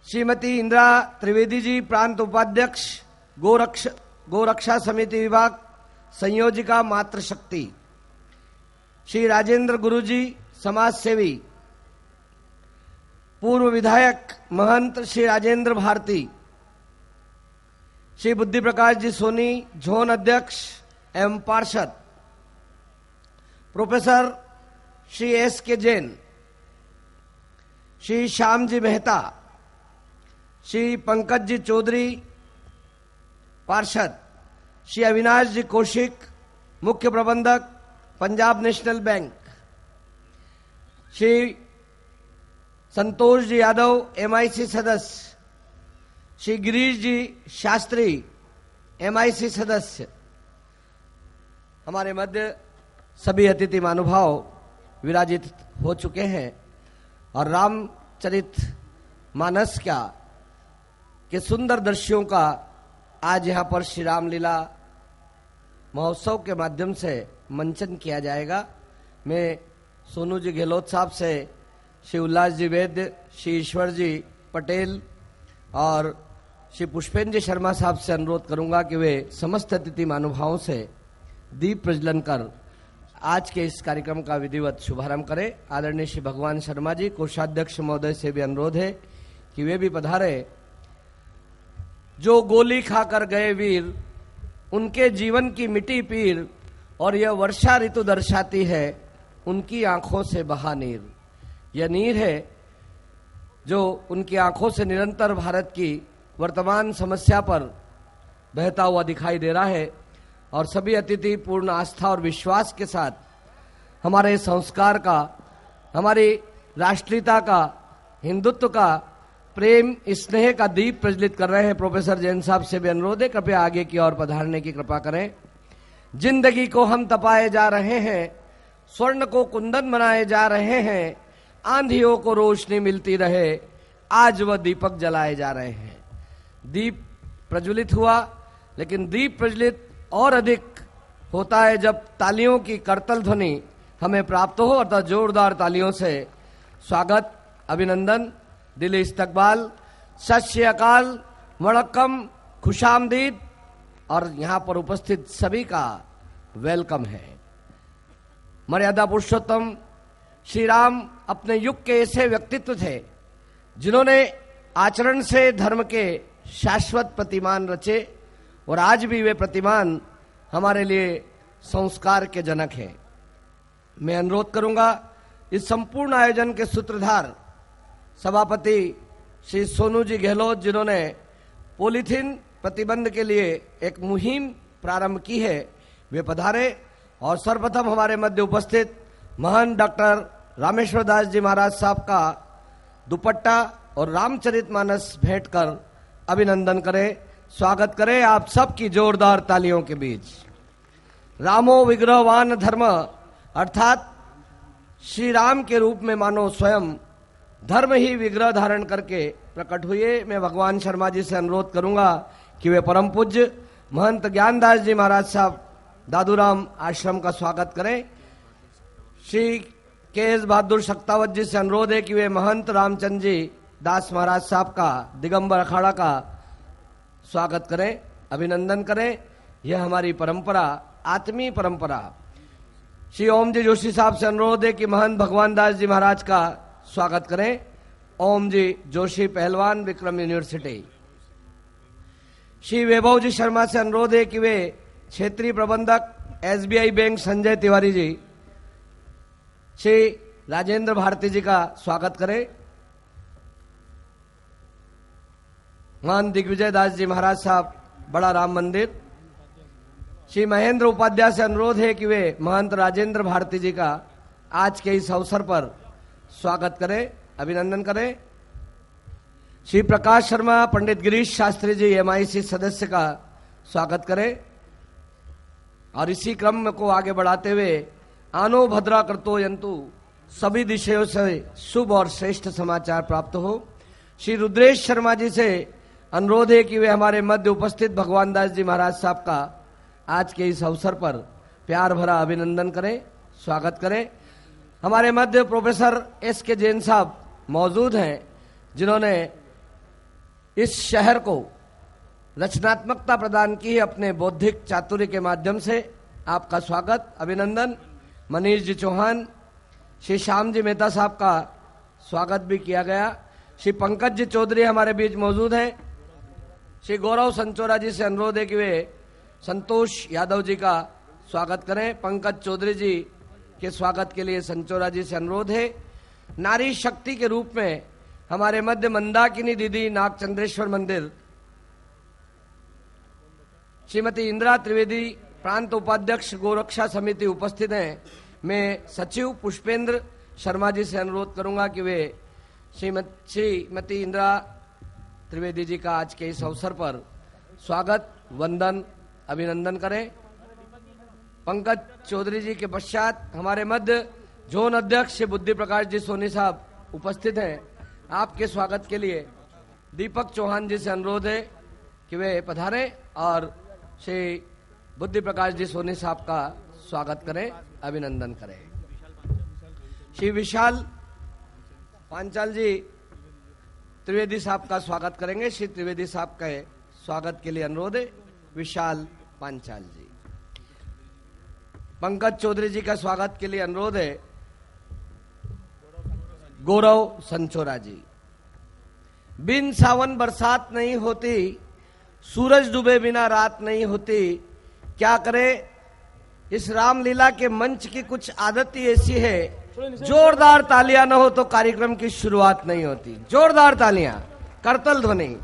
श्रीमती इंदिरा त्रिवेदी जी, प्रांत उपाध्यक्ष गोरक्षा समिति विभाग, संयोजिका मातृशक्ति। श्री राजेंद्र गुरुजी, समाज सेवी। पूर्व विधायक महंत श्री राजेंद्र भारती। श्री बुद्धि प्रकाश जी सोनी, जोन अध्यक्ष एवं पार्षद। प्रोफेसर श्री एस के जैन, श्री श्याम जी मेहता, श्री पंकज जी चौधरी, पार्षद। श्री अविनाश जी कौशिक, मुख्य प्रबंधक, Punjab national bank. Shri Santosh ji Yadav, MIC सदस्य। श्री गिरीश जी शास्त्री, एमआईसी सदस्य। हमारे मध्य सभी अतिथि महानुभाव विराजित हो चुके हैं और रामचरित मानस के सुंदर दृश्यों का आज यहाँ पर श्री रामलीला महोत्सव के माध्यम से मंचन किया जाएगा। मैं सोनू जी गहलोत साहब से, श्री उल्लास जी वैद्य, श्री ईश्वर जी पटेल और श्री पुष्पेंद्र जी शर्मा साहब से अनुरोध करूंगा कि वे समस्त अतिथि महानुभावों से दीप प्रज्वलन कर आज के इस कार्यक्रम का विधिवत शुभारंभ करें। आदरणीय श्री भगवान शर्मा जी, कोषाध्यक्ष महोदय से भी अनुरोध है कि वे भी पधारे। जो गोली खाकर गए वीर, उनके जीवन की मिटी पीर, और यह वर्षा ऋतु दर्शाती है उनकी आंखों से बहा नीर। यह नीर है जो उनकी आंखों से निरंतर भारत की वर्तमान समस्या पर बहता हुआ दिखाई दे रहा है। और सभी अतिथि पूर्ण आस्था और विश्वास के साथ हमारे संस्कार का, हमारी राष्ट्रीयता का, हिंदुत्व का, प्रेम स्नेह का दीप प्रज्वलित कर रहे हैं। प्रोफेसर जैन साहब से भी अनुरोध है, कृपया आगे की ओर पधारने की कृपा करें। जिंदगी को हम तपाए जा रहे हैं, स्वर्ण को कुंदन बनाए जा रहे हैं, आंधियों को रोशनी मिलती रहे, आज वह दीपक जलाए जा रहे हैं। दीप प्रज्वलित हुआ, लेकिन दीप प्रज्वलित और अधिक होता है जब तालियों की करतल ध्वनि हमें प्राप्त हो। अर्थात जोरदार तालियों से स्वागत, अभिनंदन, दिली इस्तकबाल, सत श्री अकाल, वणक्कम, खुशामदीद और यहाँ पर उपस्थित सभी का वेलकम है। मर्यादा पुरुषोत्तम श्री राम अपने युग के ऐसे व्यक्तित्व थे जिन्होंने आचरण से धर्म के शाश्वत प्रतिमान रचे और आज भी वे प्रतिमान हमारे लिए संस्कार के जनक हैं। मैं अनुरोध करूंगा इस संपूर्ण आयोजन के सूत्रधार सभापति श्री सोनू जी गहलोत, जिन्होंने पॉलीथीन प्रतिबंध के लिए एक मुहिम प्रारंभ की है, वे पधारे। और सर्वप्रथम हमारे मध्य उपस्थित महान डॉक्टर रामेश्वर दास जी महाराज साहब का दुपट्टा और रामचरितमानस भेंट कर अभिनंदन करें, स्वागत करें आप सबकी जोरदार तालियों के बीच। रामो विग्रहवान धर्म, अर्थात श्री राम के रूप में मानो स्वयं धर्म ही विग्रह धारण करके प्रकट हुए। मैं भगवान शर्मा जी से अनुरोध करूंगा कि वे परम पूज्य महंत ज्ञानदास जी महाराज साहब दादूराम आश्रम का स्वागत करें। श्री के एस बहादुर शक्तावत जी से अनुरोध है कि वे महंत रामचंद्र जी दास महाराज साहब का दिगंबर अखाड़ा का स्वागत करें, अभिनंदन करें। यह हमारी परंपरा, आत्मीय परंपरा। श्री ओम जी जोशी साहब से अनुरोध है कि महंत भगवान दास जी महाराज का स्वागत करें। ओम जी जोशी, पहलवान, विक्रम यूनिवर्सिटी। श्री वैभव जी शर्मा से अनुरोध है कि वे क्षेत्रीय प्रबंधक एसबीआई बैंक, संजय तिवारी जी। श्री राजेंद्र भारती जी का स्वागत करें। महान दिग्विजय दास जी महाराज साहब, बड़ा राम मंदिर। श्री महेंद्र उपाध्याय से अनुरोध है कि वे महंत राजेंद्र भारती जी का आज के इस अवसर पर स्वागत करें, अभिनंदन करें। श्री प्रकाश शर्मा, पंडित गिरीश शास्त्री जी, एमआईसी सदस्य का स्वागत करें। और इसी क्रम को आगे बढ़ाते हुए आनो भद्रा करतो यंतु, सभी दिशाओं से शुभ और श्रेष्ठ समाचार प्राप्त हो। श्री रुद्रेश शर्मा जी से अनुरोध है कि वे हमारे मध्य उपस्थित भगवान दास जी महाराज साहब का आज के इस अवसर पर प्यार भरा अभिनंदन करें, स्वागत करें। हमारे मध्य प्रोफेसर एस के जैन साहब मौजूद हैं, जिन्होंने इस शहर को रचनात्मकता प्रदान की है अपने बौद्धिक चातुर्य के माध्यम से। आपका स्वागत, अभिनंदन। मनीष जी चौहान, श्री श्याम जी मेहता साहब का स्वागत भी किया गया। श्री पंकज जी चौधरी हमारे बीच मौजूद हैं। श्री गौरव संचोरा जी से अनुरोध है कि वे संतोष यादव जी का स्वागत करें। पंकज चौधरी जी के स्वागत के लिए संचोरा जी से अनुरोध है। नारी शक्ति के रूप में हमारे मध्य मंदाकिनी दीदी नागचंद्रेश्वर मंदिर, श्रीमती इंदिरा त्रिवेदी प्रांत उपाध्यक्ष गोरक्षा समिति उपस्थित हैं। मैं सचिव पुष्पेंद्र शर्मा जी से अनुरोध करूंगा कि वे श्रीमती इंदिरा त्रिवेदी जी का आज के इस अवसर पर स्वागत, वंदन, अभिनंदन करें। पंकज चौधरी जी के पश्चात हमारे मध्य जोन अध्यक्ष श्री बुद्धि प्रकाश जी सोनी साहब उपस्थित हैं। आपके स्वागत के लिए दीपक चौहान जी से अनुरोध है कि वे पधारें और श्री बुद्धि प्रकाश जी सोनी साहब का स्वागत करें, अभिनंदन करें। श्री विशाल पांचाल जी त्रिवेदी साहब का स्वागत करेंगे। श्री त्रिवेदी साहब के स्वागत के लिए अनुरोध है, विशाल पांचाल जी। पंकज चौधरी जी का स्वागत के लिए अनुरोध है, गौरव संचोरा जी। बिन सावन बरसात नहीं होती, सूरज डूबे बिना रात नहीं होती। क्या करे, इस रामलीला के मंच की कुछ आदत ही ऐसी है, जोरदार तालियां न हो तो कार्यक्रम की शुरुआत नहीं होती। जोरदार तालियां, करतल ध्वनि।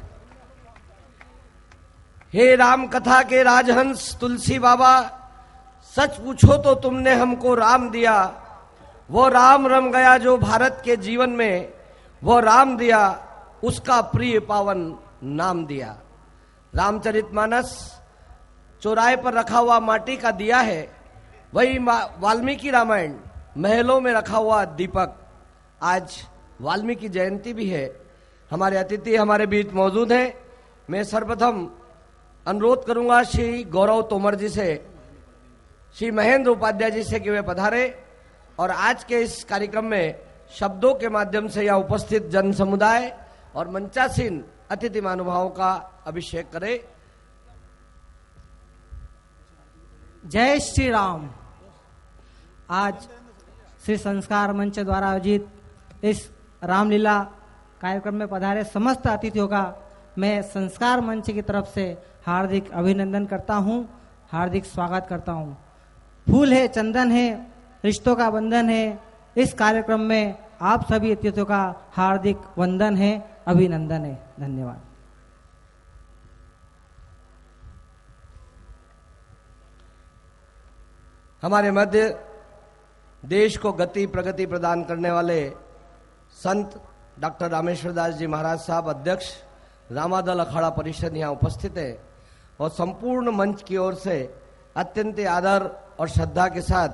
हे राम कथा के राजहंस तुलसी बाबा, सच पूछो तो तुमने हमको राम दिया। वो राम रम गया जो भारत के जीवन में, वो राम दिया उसका प्रिय पावन नाम दिया। रामचरितमानस चौराहे पर रखा हुआ माटी का दिया है, वही वाल्मीकि रामायण महलों में रखा हुआ दीपक। आज वाल्मीकि जयंती भी है। हमारे अतिथि हमारे बीच मौजूद हैं। मैं सर्वप्रथम अनुरोध करूंगा श्री गौरव तोमर जी से, श्री महेंद्र उपाध्याय जी से कि वे पधारे और आज के इस कार्यक्रम में शब्दों के माध्यम से यह उपस्थित जन समुदाय और मंचासीन अतिथि महानुभावों का अभिषेक करें। जय श्री राम। आज श्री संस्कार मंच द्वारा आयोजित इस रामलीला कार्यक्रम में पधारे समस्त अतिथियों का मैं संस्कार मंच की तरफ से हार्दिक अभिनंदन करता हूं, हार्दिक स्वागत करता हूं। फूल है, चंदन है, रिश्तों का बंधन है। इस कार्यक्रम में आप सभी अतिथियों का हार्दिक वंदन है, अभिनंदन है। धन्यवाद। हमारे मध्य देश को गति प्रगति प्रदान करने वाले संत डॉक्टर रामेश्वर दास जी महाराज साहब, अध्यक्ष रामादल अखाड़ा परिषद, यहाँ उपस्थित है और संपूर्ण मंच की ओर से अत्यंत आदर और श्रद्धा के साथ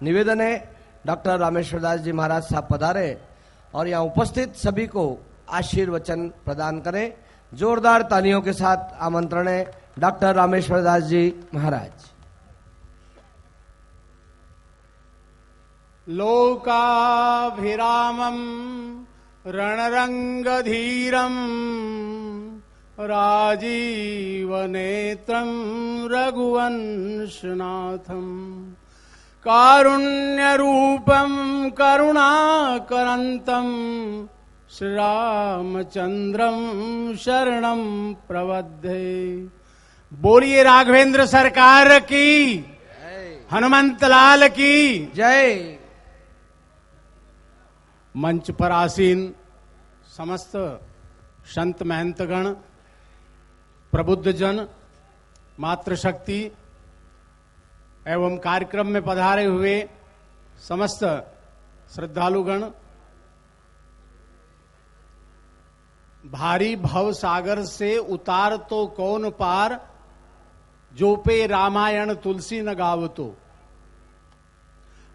निवेदन है डॉक्टर रामेश्वर दास जी महाराज साहब पधारे और यहाँ उपस्थित सभी को आशीर्वचन प्रदान करें। जोरदार तालियों के साथ आमंत्रण है डॉक्टर रामेश्वर दास जी महाराज। लोकाभिरामं रणरंगधीरं राजीवनेत्रं रघुवंशनाथं कारुण्यरूपं करुणाकरन्तं श्रीरामचंद्रं शरणं प्रवद्धे। बोलिए राघवेंद्र सरकार की, हनुमंत लाल की जय। मंच पर आसीन समस्त संत महंतगण, प्रबुद्ध जन, मातृशक्ति एवं कार्यक्रम में पधारे हुए समस्त श्रद्धालुगण, भारी भव सागर से उतार तो कौन पार, जो पे रामायण तुलसी न गावतो।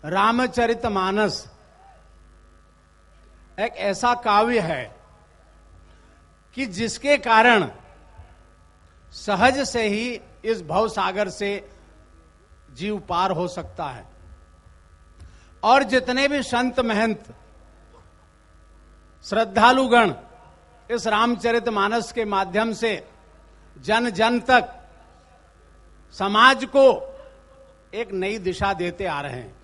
रामचरितमानस एक ऐसा काव्य है कि जिसके कारण सहज से ही इस भव सागर से जीव पार हो सकता है। और जितने भी संत महंत श्रद्धालुगण इस रामचरितमानस के माध्यम से जन जन तक समाज को एक नई दिशा देते आ रहे हैं।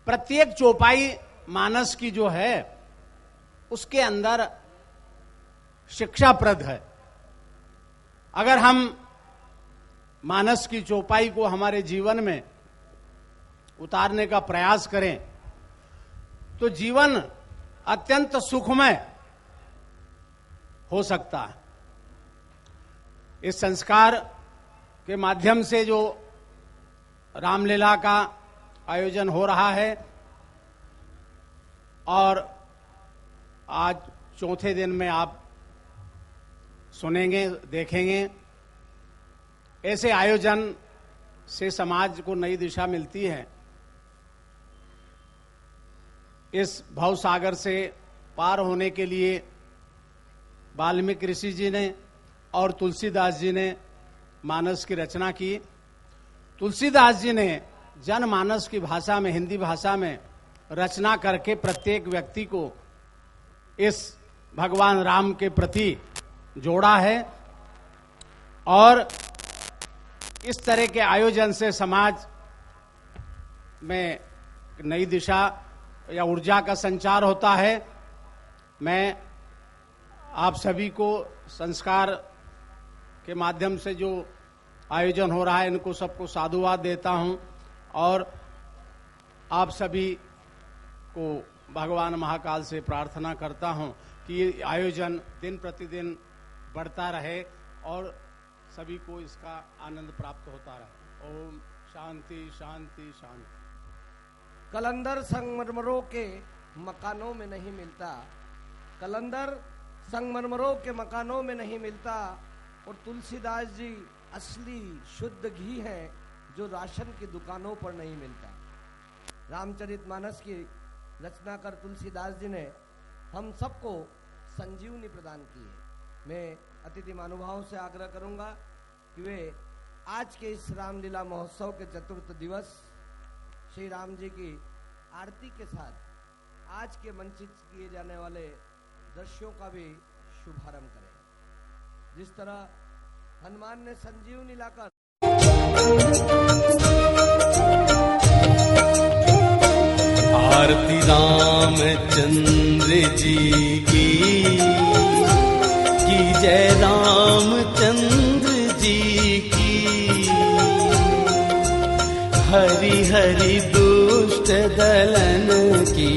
प्रत्येक चौपाई मानस की जो है उसके अंदर शिक्षाप्रद है। अगर हम मानस की चौपाई को हमारे जीवन में उतारने का प्रयास करें तो जीवन अत्यंत सुखमय हो सकता है। इस संस्कार के माध्यम से जो रामलीला का आयोजन हो रहा है और आज चौथे दिन में आप सुनेंगे, देखेंगे, ऐसे आयोजन से समाज को नई दिशा मिलती है। इस भव सागर से पार होने के लिए वाल्मीकि ऋषि जी ने और तुलसीदास जी ने मानस की रचना की। तुलसीदास जी ने जनमानस की भाषा में, हिंदी भाषा में रचना करके प्रत्येक व्यक्ति को इस भगवान राम के प्रति जोड़ा है और इस तरह के आयोजन से समाज में नई दिशा या ऊर्जा का संचार होता है। मैं आप सभी को संस्कार के माध्यम से जो आयोजन हो रहा है इनको सबको साधुवाद देता हूं और आप सभी को भगवान महाकाल से प्रार्थना करता हूं कि ये आयोजन दिन प्रतिदिन बढ़ता रहे और सभी को इसका आनंद प्राप्त होता रहे। ओम शांति शांति शांति। कलंदर संगमरमरों के मकानों में नहीं मिलता, कलंदर संगमरमरों के मकानों में नहीं मिलता और तुलसीदास जी असली शुद्ध घी है जो राशन की दुकानों पर नहीं मिलता। रामचरितमानस की रचना कर तुलसीदास जी ने हम सबको संजीवनी प्रदान की है। मैं अतिथि महानुभावों से आग्रह करूंगा कि वे आज के इस रामलीला महोत्सव के चतुर्थ दिवस श्री राम जी की आरती के साथ आज के मंचित किए जाने वाले दृश्यों का भी शुभारंभ करें। जिस तरह हनुमान ने संजीवनी लाकर आरती रामचंद्र जी की जय रामचंद्र जी की। हरि हरि दुष्ट दलन की,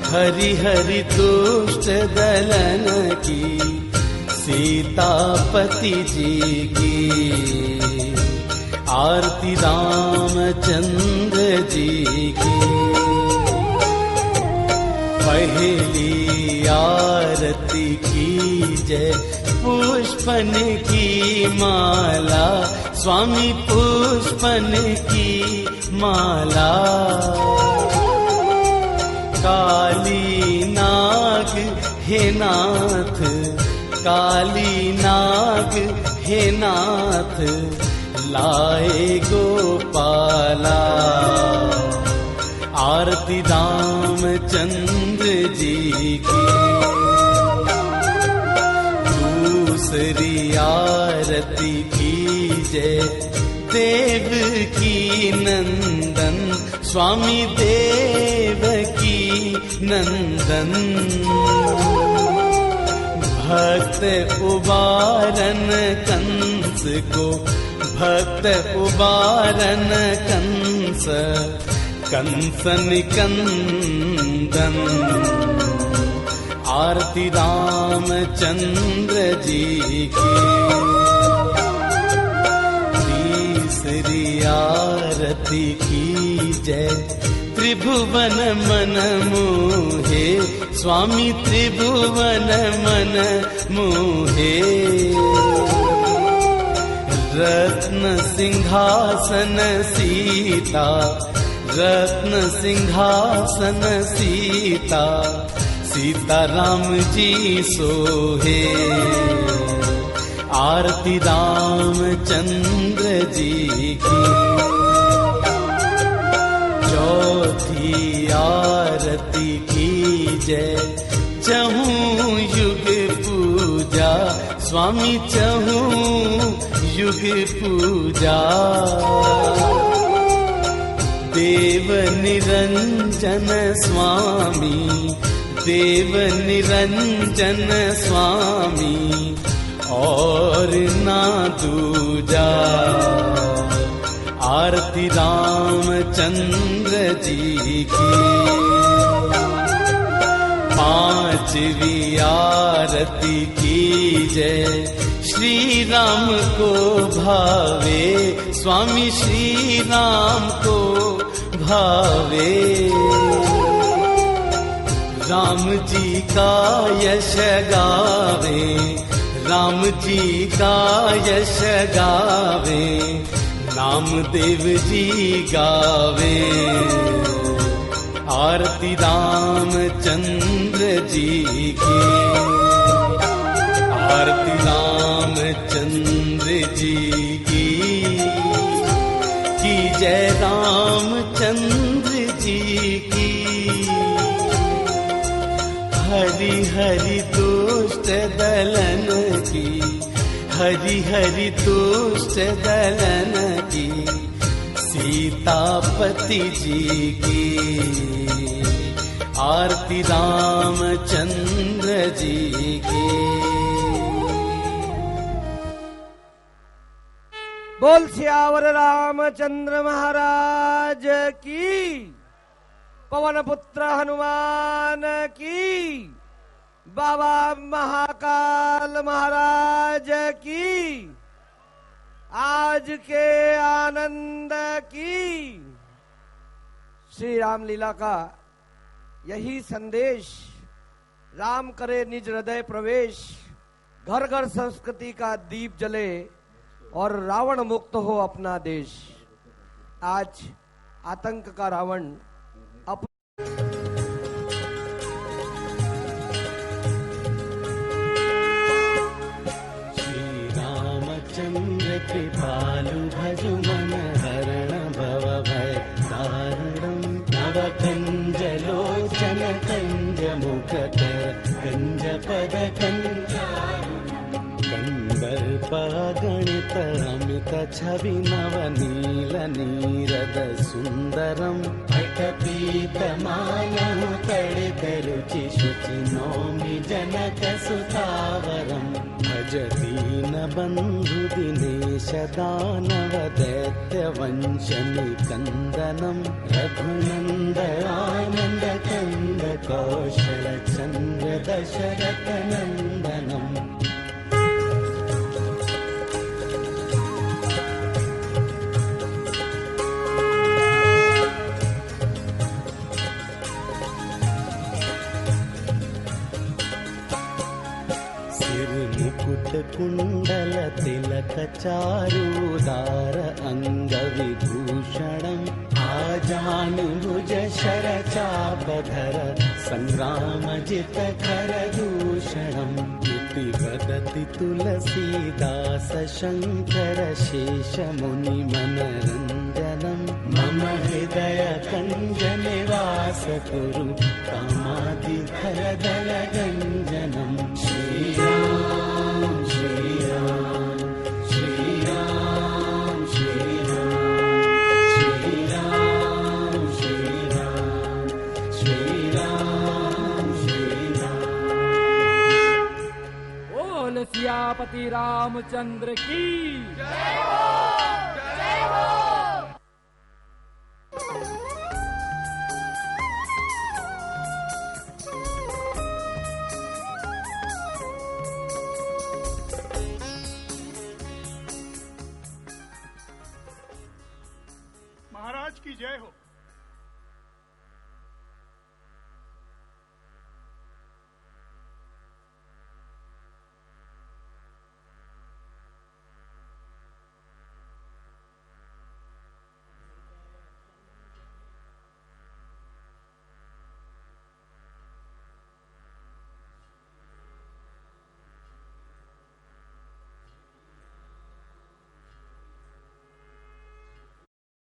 हरि हरि दुष्ट दलन की, सीतापति जी की। आरती रामचंद्र जी की। पहली आरती की जय पुष्पन की माला, स्वामी पुष्पन की माला। काली नाग हे नाथ, काली नाग हे नाथ, लाए गोपाला। आरती रामचंद्र जी की। दूसरी आरती की जय देव की नंदन, स्वामी देव की नंदन। भक्त उबारन कंस को, भक्त उबारन कंस, कंसन कंदन। आरती रामचंद्र जी की। तीसरी आरती की जय त्रिभुवन मन मोहे, स्वामी त्रिभुवन मन मोहे। रत्न सिंहासन सीता, रत्न सिंहासन सीता, सीताराम जी सोहे। आरती रामचंद्र जी की। चौथी आरती की जय चहूं युग पूजा, स्वामी चहूं युग पूजा। देव निरंजन स्वामी, देव निरंजन स्वामी, और ना दूजा। आरती रामचंद्र जी की, पांचवी आरती की जय। श्री राम को भावे, स्वामी श्री राम को भावे। राम जी का यश गावे, राम जी का यश गावे, नामदेव जी गावे। आरती रामचंद्र जी की, आरती रामचंद्र जी की जय। रामचंद्र जी की हरि हरि दुष्ट दलन की, हरि हरि दुष्ट दलन की। सीतापति जी की आरती रामचंद्र जी की। बोल सियावर रामचंद्र महाराज की, पवन पुत्र हनुमान की, बाबा महाकाल महाराज की, आज के आनंद की। श्री रामलीला का यही संदेश, राम करे निज हृदय प्रवेश, घर घर संस्कृति का दीप जले और रावण मुक्त हो अपना देश। आज आतंक का रावण कृपालु भजु मन हरण भव भय तारणं। नव कंज लोचन कंज मुख कंज पद कंदर्प गणित अमित छवि नव नील नीरद सुंदरम। पट पीत मानहु तड़ित रुचि शुचि नौमि जनक सुतावरम। भज दीन बंधु दिनेश दानव दैत्य वंश निकंदनम। रघुनंद आनंद कंद कौशल चंद्र दशरथ नंदनम। कुंडल तिलक चारुदार अंग विभूषणम। आजान भुज शर चापधर संग्राम जित कर दूषणम। इति वदति तुलसीदास शंकर शेष मुनि मनरंजनम। मम हृदय कंज निवास कुरु कामादि धर दल गंजनम। श्री राम श्री राम श्री राम श्री राम श्री राम श्री राम श्री राम। बोल सियापति रामचंद्र की जय हो, जय हो। महाराज की जय हो।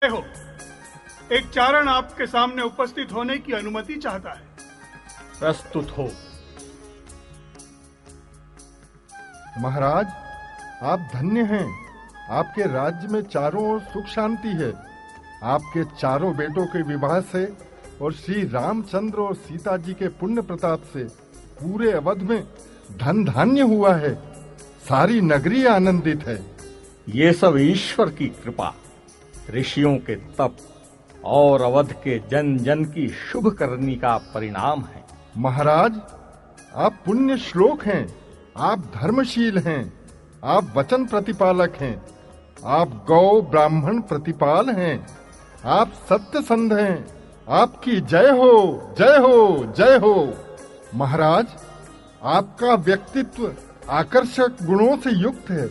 हो, एक चारण आपके सामने उपस्थित होने की अनुमति चाहता है। प्रस्तुत हो। महाराज, आप धन्य हैं। आपके राज्य में चारों ओर सुख शांति है। आपके चारों बेटों के विवाह से और श्री रामचंद्र और सीता जी के पुण्य प्रताप से पूरे अवध में धन धान्य हुआ है। सारी नगरी आनंदित है। ये सब ईश्वर की कृपा, ऋषियों के तप और अवध के जन जन की शुभ करनी का परिणाम है। महाराज, आप पुण्य श्लोक हैं, आप धर्मशील हैं, आप वचन प्रतिपालक हैं, आप गौ ब्राह्मण प्रतिपाल हैं, आप सत्य संध हैं। आपकी जय हो, जय हो, जय हो। महाराज, आपका व्यक्तित्व आकर्षक गुणों से युक्त है।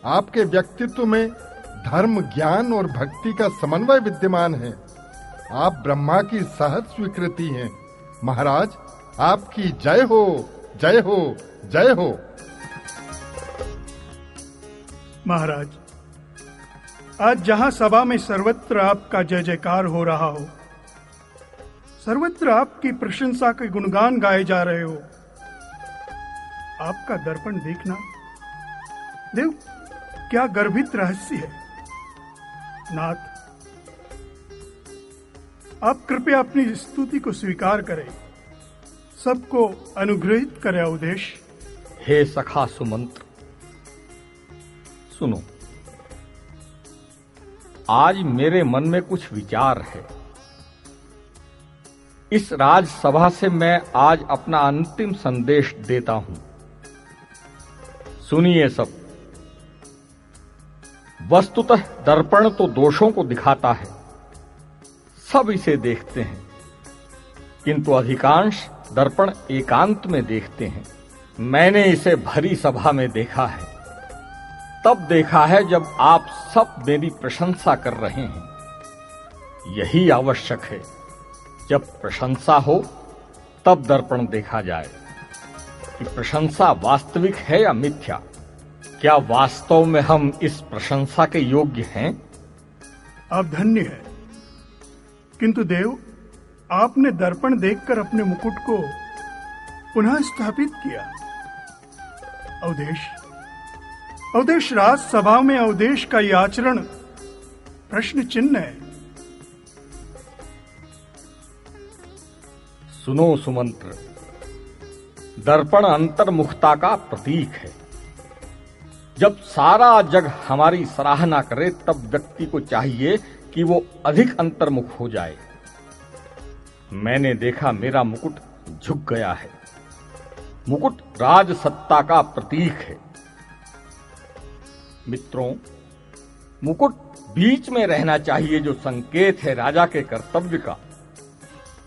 आपके व्यक्तित्व में धर्म, ज्ञान और भक्ति का समन्वय विद्यमान है। आप ब्रह्मा की सहज स्वीकृति हैं। महाराज, आपकी जय हो, जय हो, जय हो। महाराज, आज जहां सभा में सर्वत्र आपका जय जयकार हो रहा हो, सर्वत्र आपकी प्रशंसा के गुणगान गाए जा रहे हो, आपका दर्पण देखना देव क्या गर्भित रहस्य है। नाथ, आप कृपया अपनी स्तुति को स्वीकार करें, सबको अनुग्रहित करें। अवधेश, हे सखा सुमंत्र, सुनो, आज मेरे मन में कुछ विचार है। इस राजसभा से मैं आज अपना अंतिम संदेश देता हूं। सुनिए सब। वस्तुतः दर्पण तो दोषों को दिखाता है, सब इसे देखते हैं, किंतु अधिकांश दर्पण एकांत में देखते हैं। मैंने इसे भरी सभा में देखा है, तब देखा है जब आप सब मेरी प्रशंसा कर रहे हैं। यही आवश्यक है, जब प्रशंसा हो तब दर्पण देखा जाए कि प्रशंसा वास्तविक है या मिथ्या। क्या वास्तव में हम इस प्रशंसा के योग्य हैं? आप धन्य हैं, किंतु देव, आपने दर्पण देखकर अपने मुकुट को पुनः स्थापित किया। अवधेश, राजसभा में अवधेश का यह आचरण प्रश्न चिन्ह है। सुनो सुमंत्र, दर्पण अंतर्मुखता का प्रतीक है। जब सारा जग हमारी सराहना करे तब व्यक्ति को चाहिए कि वो अधिक अंतर्मुख हो जाए। मैंने देखा मेरा मुकुट झुक गया है। मुकुट राजसत्ता का प्रतीक है। मित्रों, मुकुट बीच में रहना चाहिए, जो संकेत है राजा के कर्तव्य का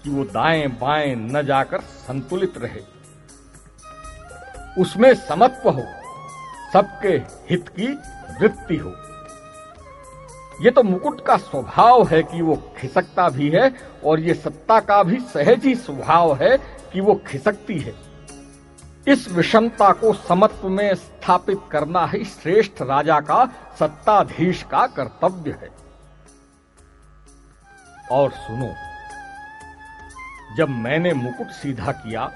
कि वो दाएं बाएं न जाकर संतुलित रहे। उसमें समत्व हो, सबके हित की वृत्ति हो। ये तो मुकुट का स्वभाव है कि वो खिसकता भी है, और ये सत्ता का भी सहज ही स्वभाव है कि वो खिसकती है। इस विषमता को समत्व में स्थापित करना ही श्रेष्ठ राजा का, सत्ताधीश का कर्तव्य है। और सुनो, जब मैंने मुकुट सीधा किया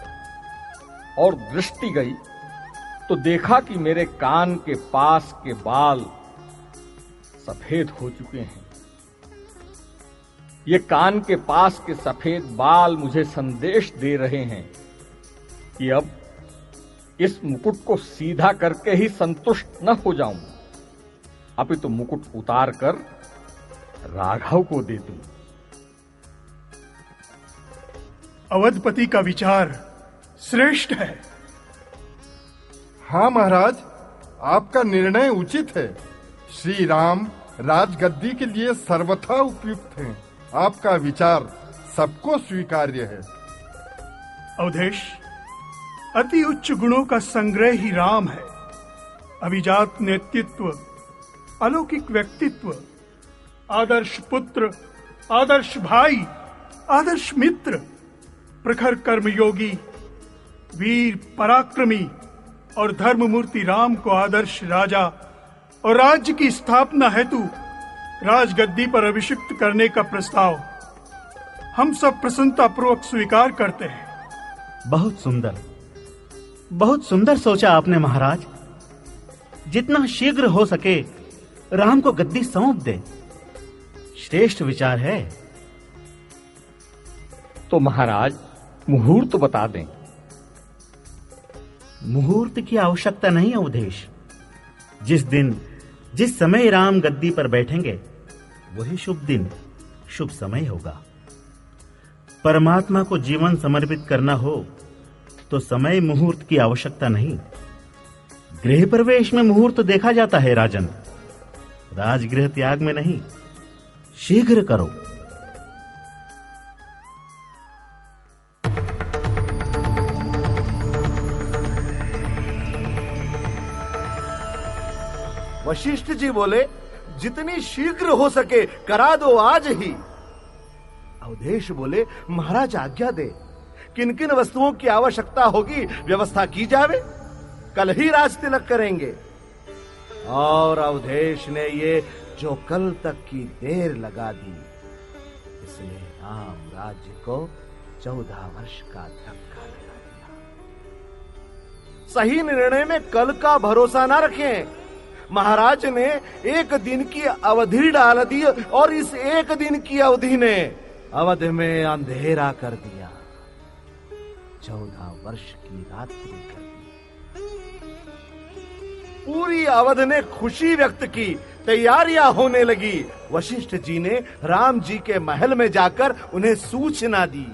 और दृष्टि गई तो देखा कि मेरे कान के पास के बाल सफेद हो चुके हैं। ये कान के पास के सफेद बाल मुझे संदेश दे रहे हैं कि अब इस मुकुट को सीधा करके ही संतुष्ट न हो जाऊं, अपितु मुकुट उतार कर राघव को दे दूं। अवधपति का विचार श्रेष्ठ है। हाँ महाराज, आपका निर्णय उचित है। श्री राम राजगद्दी के लिए सर्वथा उपयुक्त हैं। आपका विचार सबको स्वीकार्य है। अवधेश, अति उच्च गुणों का संग्रह ही राम है। अभिजात नेतृत्व, अलौकिक व्यक्तित्व, आदर्श पुत्र, आदर्श भाई, आदर्श मित्र, प्रखर कर्मयोगी, वीर पराक्रमी और धर्ममूर्ति राम को आदर्श राजा और राज्य की स्थापना हेतु राजगद्दी पर अभिषिक्त करने का प्रस्ताव हम सब प्रसन्नता पूर्वक स्वीकार करते हैं। बहुत सुंदर सोचा आपने महाराज। जितना शीघ्र हो सके राम को गद्दी सौंप दे। श्रेष्ठ विचार है। तो महाराज मुहूर्त बता दें। मुहूर्त की आवश्यकता नहीं अवधेश। जिस दिन जिस समय राम गद्दी पर बैठेंगे वही शुभ दिन शुभ समय होगा। परमात्मा को जीवन समर्पित करना हो तो समय मुहूर्त की आवश्यकता नहीं। गृह प्रवेश में मुहूर्त देखा जाता है राजन, राजगृह त्याग में नहीं। शीघ्र करो। वशिष्ठ जी बोले, जितनी शीघ्र हो सके करा दो आज ही। अवधेश बोले, महाराज आज्ञा दे, किन किन वस्तुओं की आवश्यकता होगी व्यवस्था की जावे, कल ही राज तिलक करेंगे। और अवधेश ने ये जो कल तक की देर लगा दी, इसने राम राज्य को 14 वर्ष का धक्का लगा दिया। सही निर्णय में कल का भरोसा ना रखें। महाराज ने एक दिन की अवधि डाल दी और इस एक दिन की अवधि ने अवध में अंधेरा कर दिया, 14 वर्ष की रात्रि कर दी। पूरी अवध ने खुशी व्यक्त की, तैयारियां होने लगी। वशिष्ठ जी ने राम जी के महल में जाकर उन्हें सूचना दी।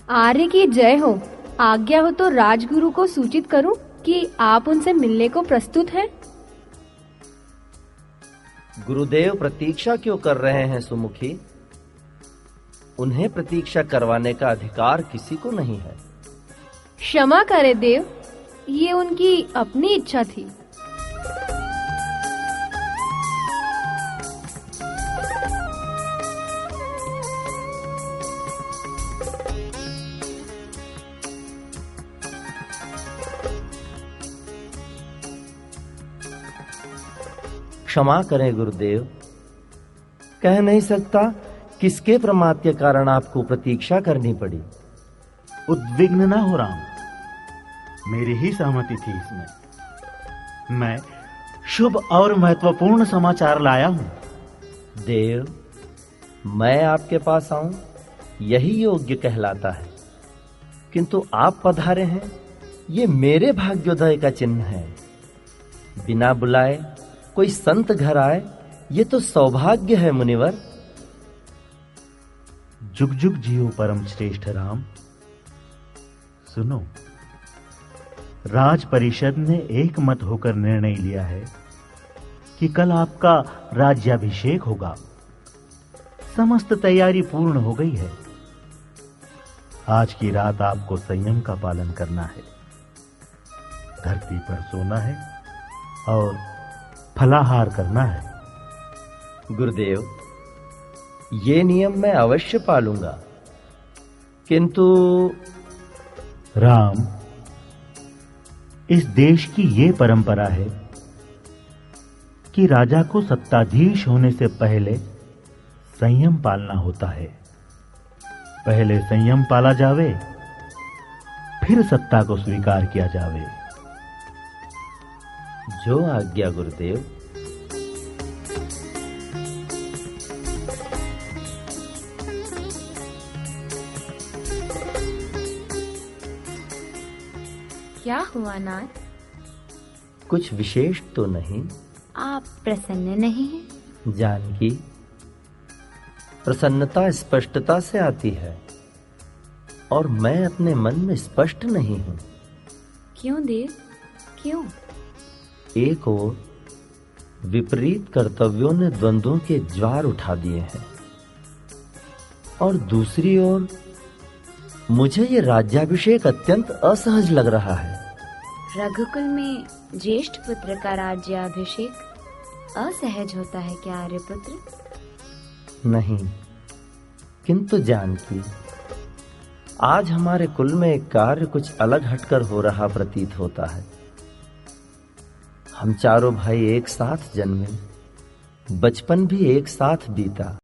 आर्य की जय हो। आज्ञा हो तो राजगुरु को सूचित करूं कि आप उनसे मिलने को प्रस्तुत हैं। गुरुदेव प्रतीक्षा क्यों कर रहे हैं सुमुखी? उन्हें प्रतीक्षा करवाने का अधिकार किसी को नहीं है। क्षमा करें देव, ये उनकी अपनी इच्छा थी। क्षमा करें गुरुदेव, कह नहीं सकता किसके प्रमाद के कारण आपको प्रतीक्षा करनी पड़ी। उद्विग्न ना हो राम, मेरी ही सहमति थी इसमें। मैं शुभ और महत्वपूर्ण समाचार लाया हूं। देव, मैं आपके पास आऊं यही योग्य कहलाता है, किंतु आप पधारे हैं ये मेरे भाग्योदय का चिन्ह है। बिना बुलाए कोई संत घर आए ये तो सौभाग्य है मुनिवर। जुग जुग जियो परम श्रेष्ठ राम। सुनो, राज परिषद ने एक मत होकर निर्णय लिया है कि कल आपका राज्याभिषेक होगा। समस्त तैयारी पूर्ण हो गई है। आज की रात आपको संयम का पालन करना है। धरती पर सोना है और फलाहार करना है। गुरुदेव, ये नियम मैं अवश्य पालूंगा, किंतु राम, इस देश की ये परंपरा है कि राजा को सत्ताधीश होने से पहले संयम पालना होता है। पहले संयम पाला जावे, फिर सत्ता को स्वीकार किया जावे। जो आज्ञा गुरुदेव। क्या हुआ नाथ? कुछ विशेष तो नहीं। आप प्रसन्न नहीं हैं? जानकी, प्रसन्नता स्पष्टता से आती है और मैं अपने मन में स्पष्ट नहीं हूं। क्यों देव, क्यों? एक ओर विपरीत कर्तव्यों ने द्वंद्वों के ज्वार उठा दिए हैं और दूसरी ओर मुझे ये राज्याभिषेक अत्यंत असहज लग रहा है। रघुकुल में ज्येष्ठ पुत्र का राज्याभिषेक असहज होता है क्या आर्यपुत्र? नहीं, किंतु जानकी, आज हमारे कुल में एक कार्य कुछ अलग हटकर हो रहा प्रतीत होता है। हम चारों भाई एक साथ जन्मे, बचपन भी एक साथ बीता,